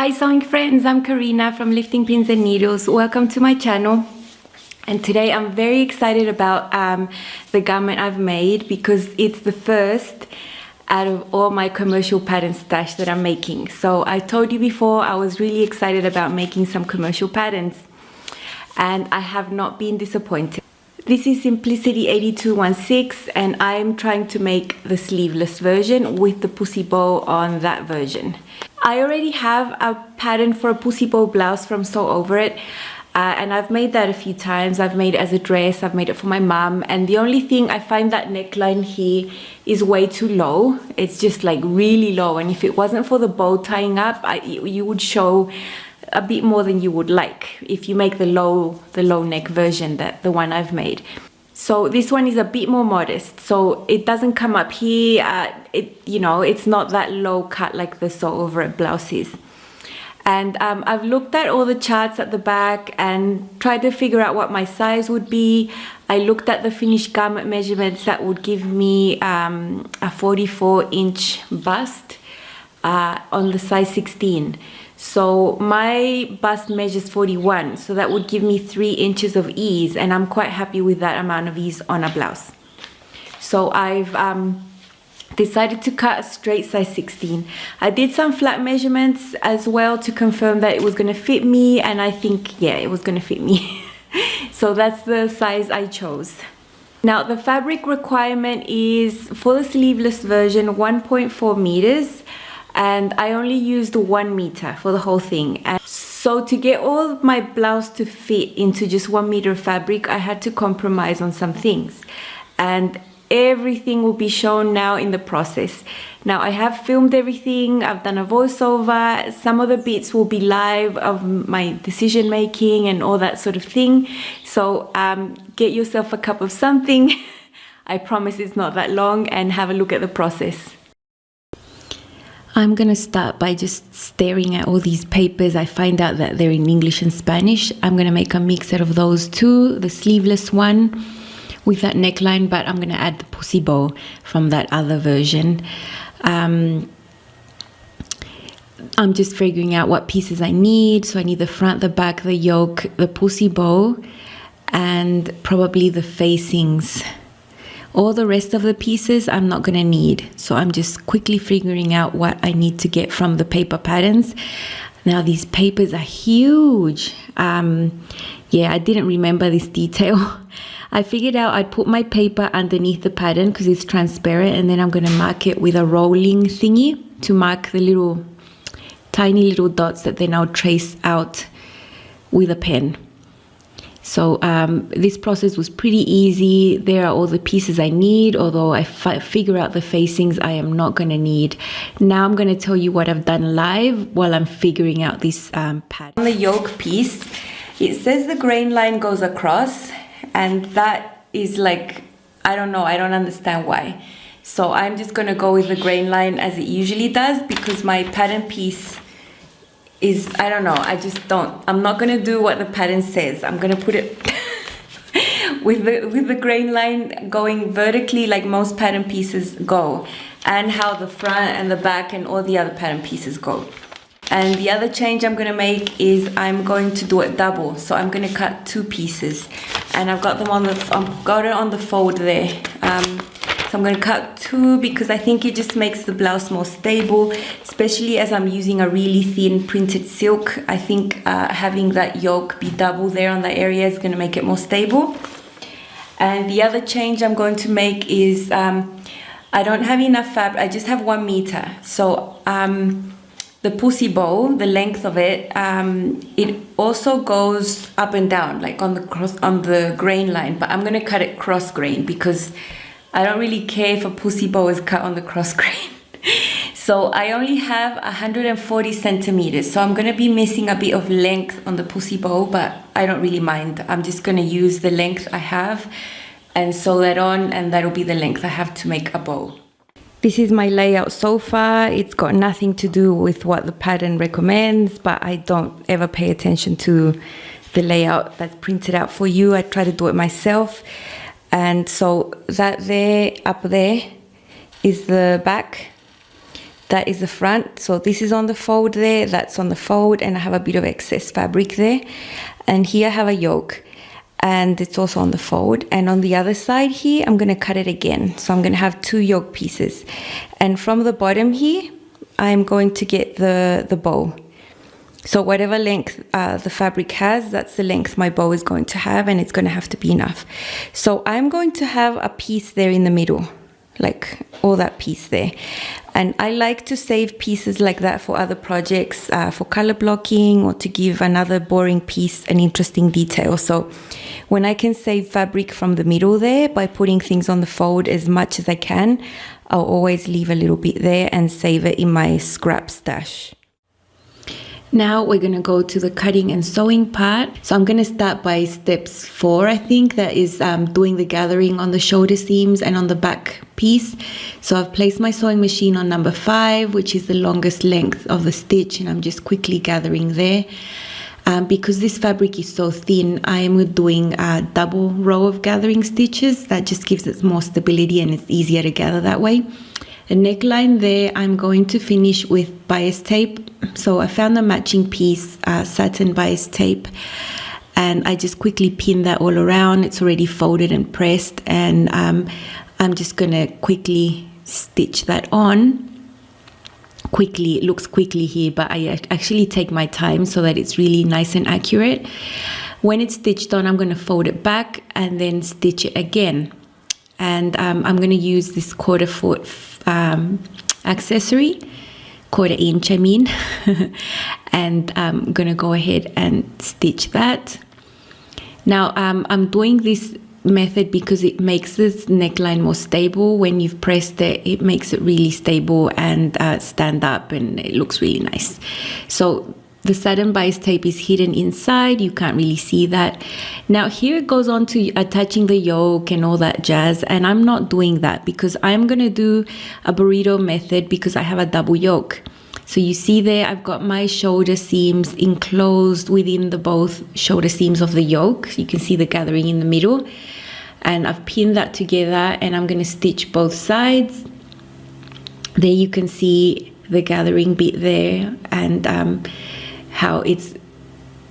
Hi sewing friends, I'm Karina from Lifting Pins and Needles. Welcome to my channel. And today I'm very excited about the garment I've made because it's the first out of all my commercial pattern stash that I'm making. So I told you before I was really excited about making some commercial patterns and I have not been disappointed. This is Simplicity 8216 and I'm trying to make the sleeveless version with the pussy bow on that version. I already have a pattern for a pussy bow blouse from Sew Over It and I've made that a few times. I've made it as a dress, I've made it for my mom, and the only thing I find that neckline here is way too low. It's just like really low, and if it wasn't for the bow tying up, you would show a bit more than you would like if you make the low neck version, the one I've made. So this one is a bit more modest, so it doesn't come up here. It's not that low cut like the Sew Over It blouses. And I've looked at all the charts at the back and tried to figure out what my size would be. I looked at the finished garment measurements that would give me a 44-inch bust on the size 16. So my bust measures 41, so that would give me 3 inches of ease, and I'm quite happy with that amount of ease on a blouse. So I've decided to cut a straight size 16. I did some flat measurements as well to confirm that it was going to fit me, and I think, yeah, it was going to fit me. So that's the size I chose. Now the fabric requirement is, for the sleeveless version, 1.4 meters. And I only used 1 meter for the whole thing. And so to get all of my blouse to fit into just 1 meter of fabric, I had to compromise on some things. And everything will be shown now in the process. Now I have filmed everything, I've done a voiceover, some of the bits will be live of my decision making and all that sort of thing. So get yourself a cup of something. I promise it's not that long, and have a look at the process. I'm gonna start by just staring at all these papers. I find out that they're in English and Spanish. I'm gonna make a mix out of those two, the sleeveless one with that neckline, but I'm gonna add the pussy bow from that other version. I'm just figuring out what pieces I need. So I need the front, the back, the yoke, the pussy bow, and probably the facings. All the rest of the pieces I'm not gonna need, so I'm just quickly figuring out what I need to get from the paper patterns. Now these papers are huge. Yeah, I didn't remember this detail. I figured out I'd put my paper underneath the pattern because it's transparent, and then I'm gonna mark it with a rolling thingy to mark the tiny little dots that then I'll trace out with a pen. So this process was pretty easy. There are all the pieces I need, although I figure out the facings I am not going to need. Now I'm going to tell you what I've done live while I'm figuring out this pattern. On the yoke piece, it says the grain line goes across, and that is like, I don't know, I don't understand why. So I'm just going to go with the grain line as it usually does, because my pattern piece is, I don't know, I'm not gonna do what the pattern says. I'm gonna put it with the grain line going vertically like most pattern pieces go, and how the front and the back and all the other pattern pieces go. And the other change I'm gonna make is I'm going to do it double. So I'm gonna cut 2 pieces, and I've got them got it on the fold there. So I'm going to cut 2 because I think it just makes the blouse more stable, especially as I'm using a really thin printed silk. I think having that yoke be double there on that area is going to make it more stable. And the other change I'm going to make is I don't have enough fabric. I just have 1 meter. So the pussy bow, the length of it, it also goes up and down like on the grain line, but I'm going to cut it cross grain because I don't really care if a pussy bow is cut on the cross grain. So I only have 140 centimeters. So I'm going to be missing a bit of length on the pussy bow, but I don't really mind. I'm just going to use the length I have and sew that on, and that'll be the length I have to make a bow. This is my layout so far. It's got nothing to do with what the pattern recommends, but I don't ever pay attention to the layout that's printed out for you. I try to do it myself. And so that there, up there, is the back. That is the front. So this is on the fold there, that's on the fold, and I have a bit of excess fabric there. And here I have a yoke, and it's also on the fold. And on the other side here, I'm going to cut it again. So I'm going to have 2 yoke pieces. And from the bottom here, I'm going to get the bow. So whatever length the fabric has, that's the length my bow is going to have, and it's going to have to be enough. So I'm going to have a piece there in the middle, like all that piece there. And I like to save pieces like that for other projects, for color blocking, or to give another boring piece an interesting detail. So when I can save fabric from the middle there by putting things on the fold as much as I can, I'll always leave a little bit there and save it in my scrap stash. Now we're going to go to the cutting and sewing part. So I'm going to start by steps 4, I think, that is doing the gathering on the shoulder seams and on the back piece. So I've placed my sewing machine on number 5, which is the longest length of the stitch, and I'm just quickly gathering there. Because this fabric is so thin, I am doing a double row of gathering stitches. That just gives it more stability and it's easier to gather that way. The neckline there, I'm going to finish with bias tape. So I found a matching piece, satin bias tape, and I just quickly pin that all around. It's already folded and pressed, and I'm just going to quickly stitch that on. Quickly, it looks quickly here, but I actually take my time so that it's really nice and accurate. When it's stitched on, I'm going to fold it back and then stitch it again. And I'm going to use this 1/4 foot accessory, 1/4 inch I mean, and I'm going to go ahead and stitch that. Now I'm doing this method because it makes this neckline more stable. When you've pressed it, it makes it really stable and stand up, and it looks really nice. So the satin bias tape is hidden inside, you can't really see that. Now here it goes on to attaching the yoke and all that jazz, and I'm not doing that because I'm going to do a burrito method because I have a double yoke. So you see there, I've got my shoulder seams enclosed within the both shoulder seams of the yoke. You can see the gathering in the middle, and I've pinned that together, and I'm going to stitch both sides. There you can see the gathering bit there, and how it's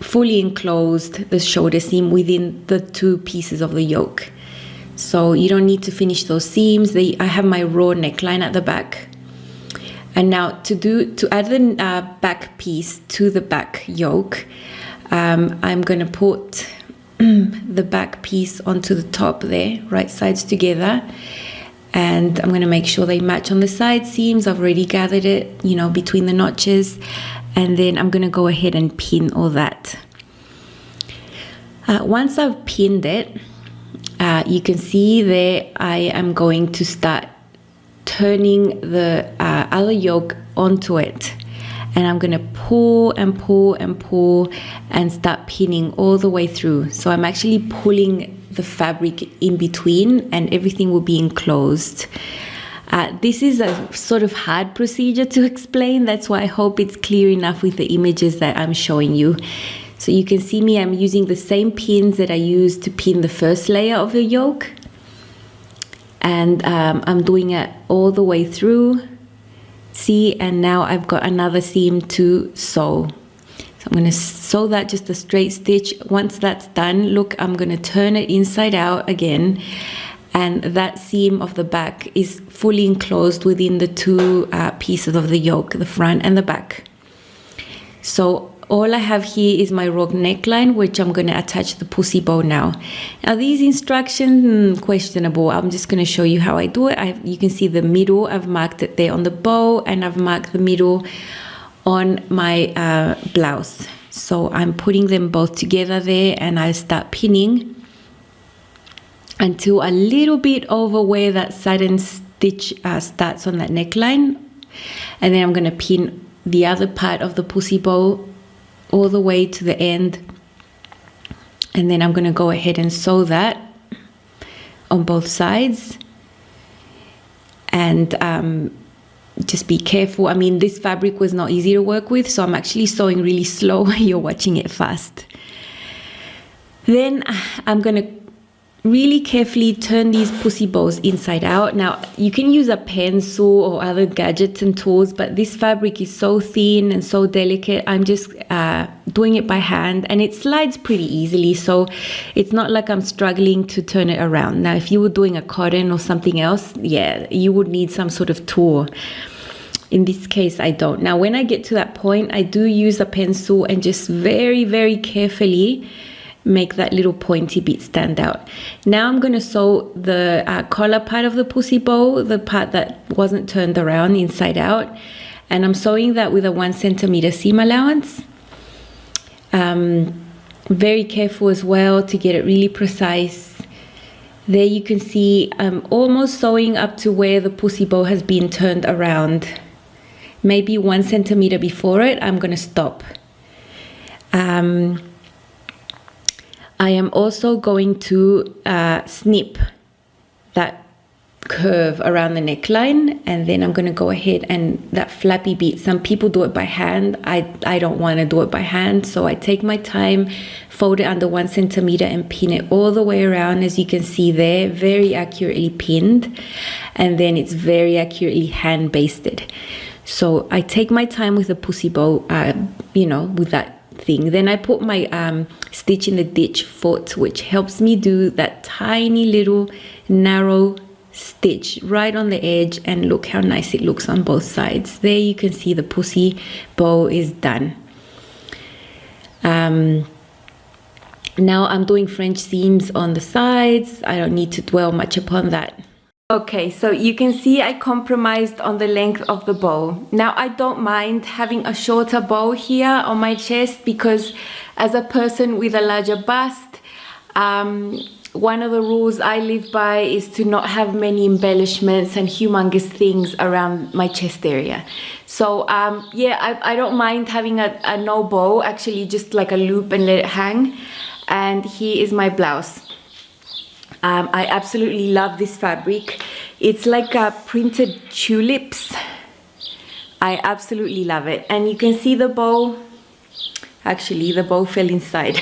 fully enclosed, the shoulder seam within the 2 pieces of the yoke. So you don't need to finish those seams. I have my raw neckline at the back. And now to add the back piece to the back yoke, I'm going to put the back piece onto the top there, right sides together. And I'm going to make sure they match on the side seams. I've already gathered it, you know, between the notches. And then I'm going to go ahead and pin all that. Once I've pinned it, you can see there I am going to start turning the other yoke onto it. And I'm going to pull and pull and pull and start pinning all the way through. So I'm actually pulling the fabric in between, and everything will be enclosed. This is a sort of hard procedure to explain. That's why I hope it's clear enough with the images that I'm showing you. So you can see me, I'm using the same pins that I used to pin the first layer of the yoke. And I'm doing it all the way through. See, and now I've got another seam to sew. So I'm going to sew that just a straight stitch. Once that's done, look, I'm going to turn it inside out again. And that seam of the back is fully enclosed within the 2 pieces of the yoke, the front and the back. So all I have here is my rogue neckline, which I'm going to attach the pussy bow now. Now these instructions, questionable. I'm just going to show you how I do it. You can see the middle, I've marked it there on the bow, and I've marked the middle on my blouse. So I'm putting them both together there, and I start pinning until a little bit over where that satin stitch starts on that neckline. And then I'm going to pin the other part of the pussy bow all the way to the end. And then I'm going to go ahead and sew that on both sides. And just be careful. I mean, this fabric was not easy to work with, so I'm actually sewing really slow. You're watching it fast. Then I'm going to really carefully turn these pussy bows inside out. Now, you can use a pencil or other gadgets and tools, but this fabric is so thin and so delicate. I'm just doing it by hand, and it slides pretty easily, so it's not like I'm struggling to turn it around. Now, if you were doing a cotton or something else, yeah, you would need some sort of tool. In this case, I don't. Now, when I get to that point, I do use a pencil and just very, very carefully make that little pointy bit stand out. Now I'm going to sew the collar part of the pussy bow, the part that wasn't turned around inside out, and I'm sewing that with a 1 centimeter seam allowance. Very careful as well to get it really precise. There you can see I'm almost sewing up to where the pussy bow has been turned around. Maybe 1 centimeter before it, I'm going to stop. I am also going to snip that curve around the neckline, and then I'm going to go ahead and that flappy bit, some people do it by hand. I don't want to do it by hand, so I take my time, fold it under 1 centimeter and pin it all the way around, as you can see there, very accurately pinned, and then it's very accurately hand basted. So I take my time with the pussy bow, with that thing. Then I put my stitch in the ditch foot, which helps me do that tiny little narrow stitch right on the edge, and look how nice it looks on both sides. There you can see the pussy bow is done. Now I'm doing French seams on the sides. I don't need to dwell much upon that. Okay, so you can see I compromised on the length of the bow. Now, I don't mind having a shorter bow here on my chest, because as a person with a larger bust, one of the rules I live by is to not have many embellishments and humongous things around my chest area. So yeah, I don't mind having a no bow, actually just like a loop and let it hang. And here is my blouse. I absolutely love this fabric. It's like printed tulips. I absolutely love it. And you can see the bow. Actually, the bow fell inside.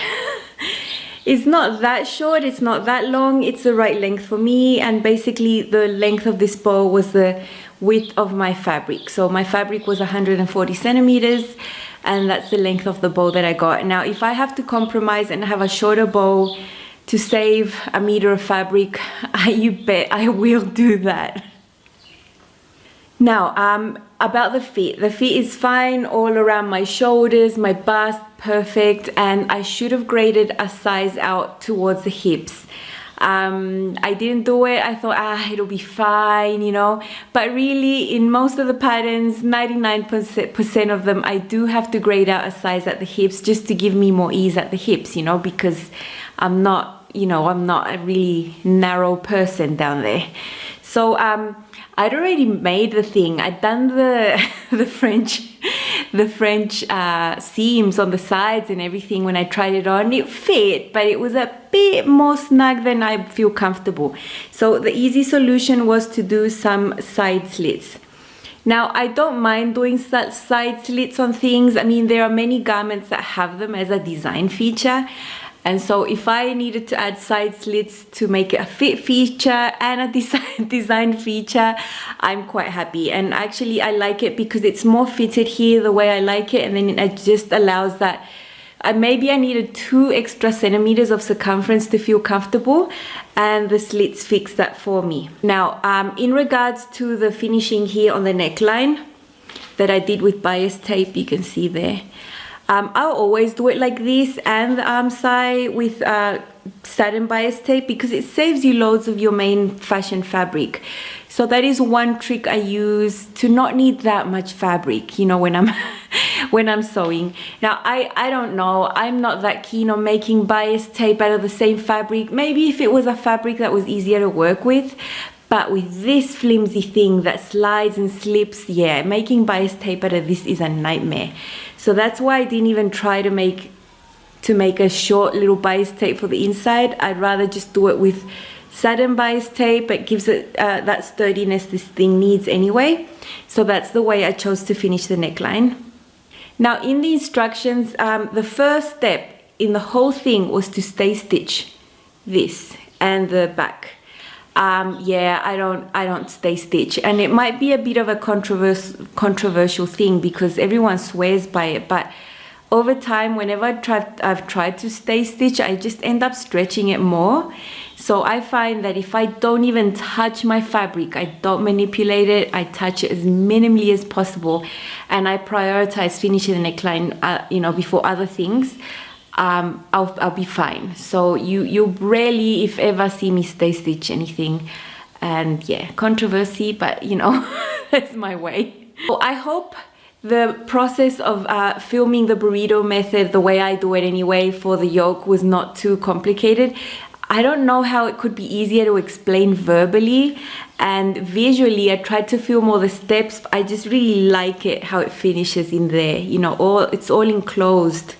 It's not that short, it's not that long, it's the right length for me. And basically the length of this bow was the width of my fabric. So my fabric was 140 centimeters, and that's the length of the bow that I got. Now, if I have to compromise and have a shorter bow to save a meter of fabric, you bet I will do that. Now, about the fit. The fit is fine all around my shoulders, my bust, perfect, and I should have graded a size out towards the hips. I didn't do it. I thought, it'll be fine, but really in most of the patterns, 99% of them, I do have to grade out a size at the hips just to give me more ease at the hips, because I'm not a really narrow person down there. So I'd already made the thing. I'd done the French seams on the sides and everything. When I tried it on, it fit, but it was a bit more snug than I feel comfortable. So the easy solution was to do some side slits. Now, I don't mind doing side slits on things. I mean, there are many garments that have them as a design feature. And so if I needed to add side slits to make it a fit feature and a design feature, I'm quite happy. And actually I like it because it's more fitted here the way I like it, and then it just allows that maybe I needed 2 extra centimeters of circumference to feel comfortable, and the slits fix that for me. Now, in regards to the finishing here on the neckline that I did with bias tape, you can see there. I'll always do it like this, and the arm side with satin bias tape, because it saves you loads of your main fashion fabric. So that is one trick I use to not need that much fabric, when I'm sewing. Now, I don't know, I'm not that keen on making bias tape out of the same fabric. Maybe if it was a fabric that was easier to work with, but with this flimsy thing that slides and slips, yeah, making bias tape out of this is a nightmare. So that's why I didn't even try to make a short little bias tape for the inside. I'd rather just do it with satin bias tape. It gives it that sturdiness this thing needs anyway. So that's the way I chose to finish the neckline. Now, in the instructions, the first step in the whole thing was to stay stitch this. and the back. Yeah, I don't stay stitch, and it might be a bit of a controversial thing because everyone swears by it, but over time, whenever I've tried to stay stitch, I just end up stretching it more. So I find that if I don't even touch my fabric, I don't manipulate it, I touch it as minimally as possible, and I prioritize finishing the neckline, you know, before other things, I'll be fine. So you rarely, if ever, see me stay stitch anything. And yeah, controversy, but you know, that's my way. So I hope the process of filming the burrito method, the way I do it anyway, for the yoke was not too complicated. I don't know how it could be easier to explain verbally, and visually I tried to film all the steps. I just really like it how it finishes in there, you know, it's all enclosed.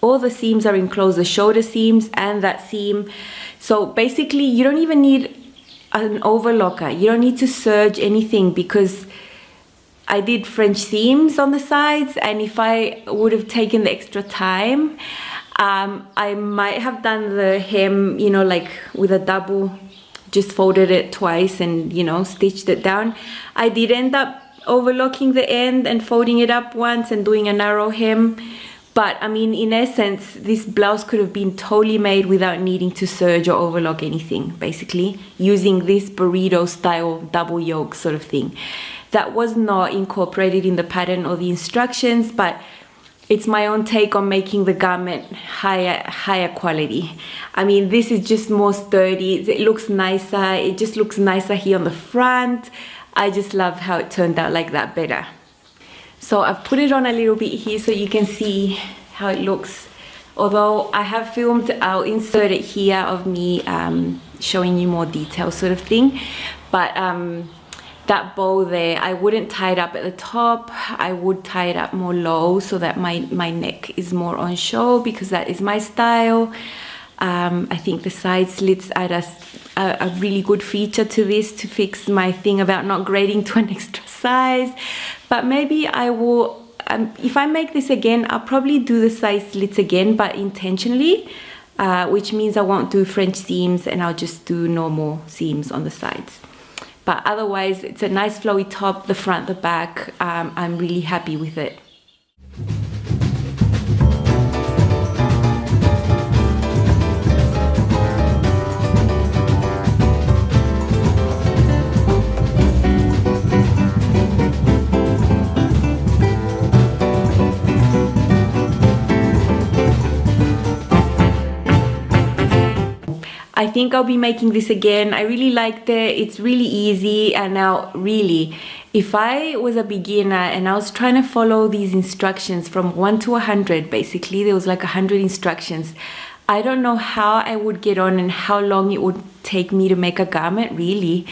All the seams are enclosed, the shoulder seams and that seam. So basically you don't even need an overlocker. You don't need to serge anything because I did French seams on the sides, and if I would have taken the extra time, I might have done the hem, you know, like with a double, just folded it twice and, you know, stitched it down. I did end up overlocking the end and folding it up once and doing a narrow hem. But I mean, in essence, this blouse could have been totally made without needing to serge or overlock anything, basically, using this burrito style double yoke sort of thing. That was not incorporated in the pattern or the instructions, but it's my own take on making the garment higher quality. I mean, this is just more sturdy, it looks nicer, it just looks nicer here on the front. I just love how it turned out like that better. So I've put it on a little bit here so you can see how it looks. Although I have filmed, I'll insert it here of me showing you more detail sort of thing. But that bow there, I wouldn't tie it up at the top. I would tie it up more low so that my neck is more on show, because that is my style. I think the side slits add a really good feature to this to fix my thing about not grading to an extra size. But maybe I will, if I make this again, I'll probably do the side slits again, but intentionally, which means I won't do French seams and I'll just do normal seams on the sides. But otherwise, it's a nice flowy top, the front, the back. I'm really happy with it. I think I'll be making this again. I really liked it. It's really easy. And now really, if I was a beginner and I was trying to follow these instructions from 1 to 100, basically, there was like 100 instructions. I don't know how I would get on and how long it would take me to make a garment, really.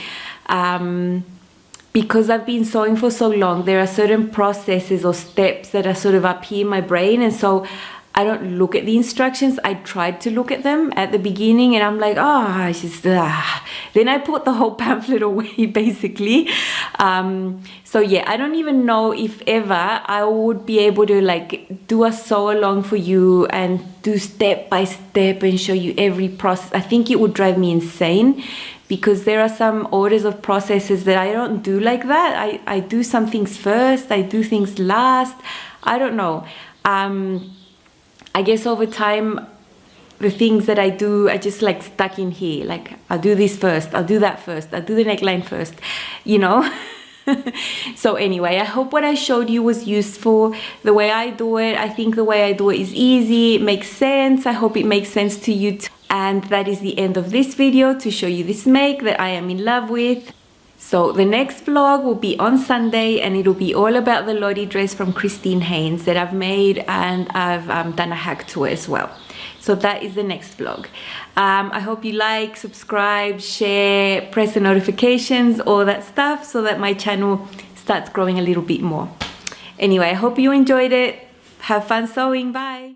Because I've been sewing for so long, there are certain processes or steps that are sort of up here in my brain. And so I don't look at the instructions. I tried to look at them at the beginning and I'm like, oh, it's just, Then I put the whole pamphlet away, basically. So yeah, I don't even know if ever I would be able to like do a sew along for you and do step by step and show you every process. I think it would drive me insane, because there are some orders of processes that I don't do like that. I do some things first, I do things last. I don't know. I guess over time, the things that I do are just like stuck in here. Like, I'll do this first, I'll do that first, I'll do the neckline first, you know? So anyway, I hope what I showed you was useful. The way I do it, I think the way I do it is easy, it makes sense. I hope it makes sense to you too. And that is the end of this video, to show you this make that I am in love with. So the next vlog will be on Sunday, and it'll be all about the Lottie dress from Christine Haynes that I've made, and I've done a hack to it as well. So that is the next vlog. I hope you like, subscribe, share, press the notifications, all that stuff, so that my channel starts growing a little bit more. Anyway, I hope you enjoyed it. Have fun sewing. Bye.